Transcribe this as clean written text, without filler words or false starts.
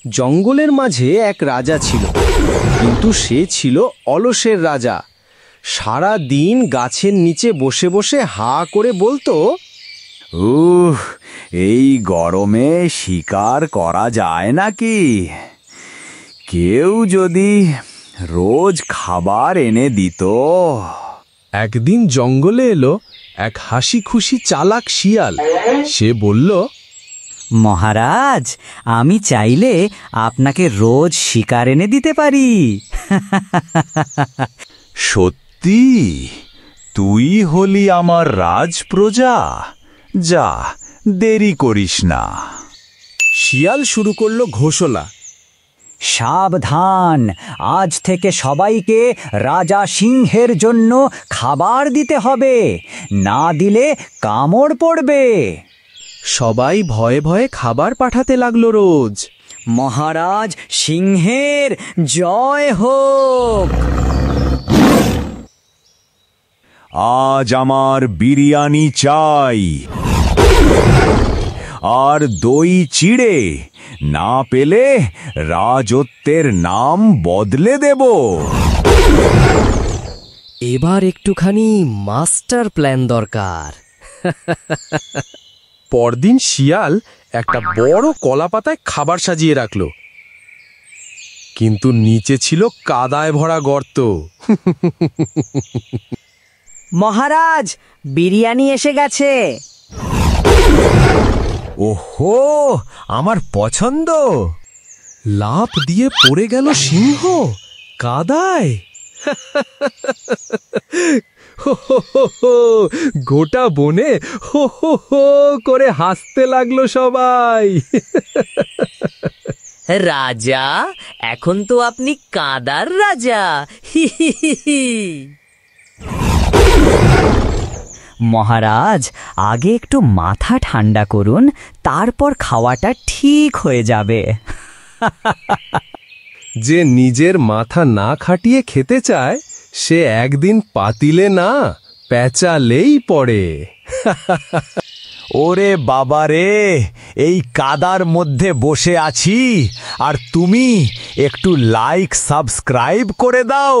জঙ্গলের মাঝে এক রাজা ছিল, কিন্তু সে ছিল অলসের রাজা। সারা দিন গাছের নিচে বসে বসে হা করে বলতো, এই গরমে শিকার করা যায় নাকি? কেউ যদি রোজ খাবার এনে দিত। একদিন জঙ্গলে এলো এক হাসি খুশি চালাক শিয়াল। সে বলল, মহারাজ, আমি চাইলে আপনাকে রোজ শিকার এনে দিতে পারি। সত্যি? তুই হলি আমার রাজপ্রজা? যা, দেরি করিস না। শিয়াল শুরু করলো ঘোষণা, সাবধান, আজ থেকে সবাইকে রাজা সিংহের জন্য খাবার দিতে হবে, না দিলে কামড় পড়বে। সবাই ভয়ে ভয়ে খাবার পাঠাতে লাগলো রোজ। মহারাজ সিংহের জয় হোক। আজ আমার বিরিয়ানি চাই, আর দই চিড়ে। না পেলে রাজত্বের নাম বদলে দেব। এবার একটুখানি মাস্টার প্ল্যান দরকার। পরদিন শিয়াল একটা বড় কলাপাতায় খাবার সাজিয়ে রাখলো, কিন্তু নিচে ছিল কাদায় ভরা গর্ত। মহারাজ, বিরিয়ানি এসে গেছে। ওহো, আমার পছন্দ। লাফ দিয়ে পড়ে গেল সিংহ কাদায়। গোটা বনে হো হো হো করে হাসতে লাগলো সবাই। রাজা, এখন তো আপনি কাদার রাজা। হি হি হি হি। মহারাজ, আগে একটু মাথা ঠান্ডা করুন, তারপর খাওয়াটা ঠিক হয়ে যাবে। যে নিজের মাথা না খাটিয়ে খেতে চায়, সে একদিন পাতিলে না পেঁচালেই পড়ে। ওরে বাবা রে, এই কাদার মধ্যে বসে আছি, আর তুমি একটু লাইক সাবস্ক্রাইব করে দাও।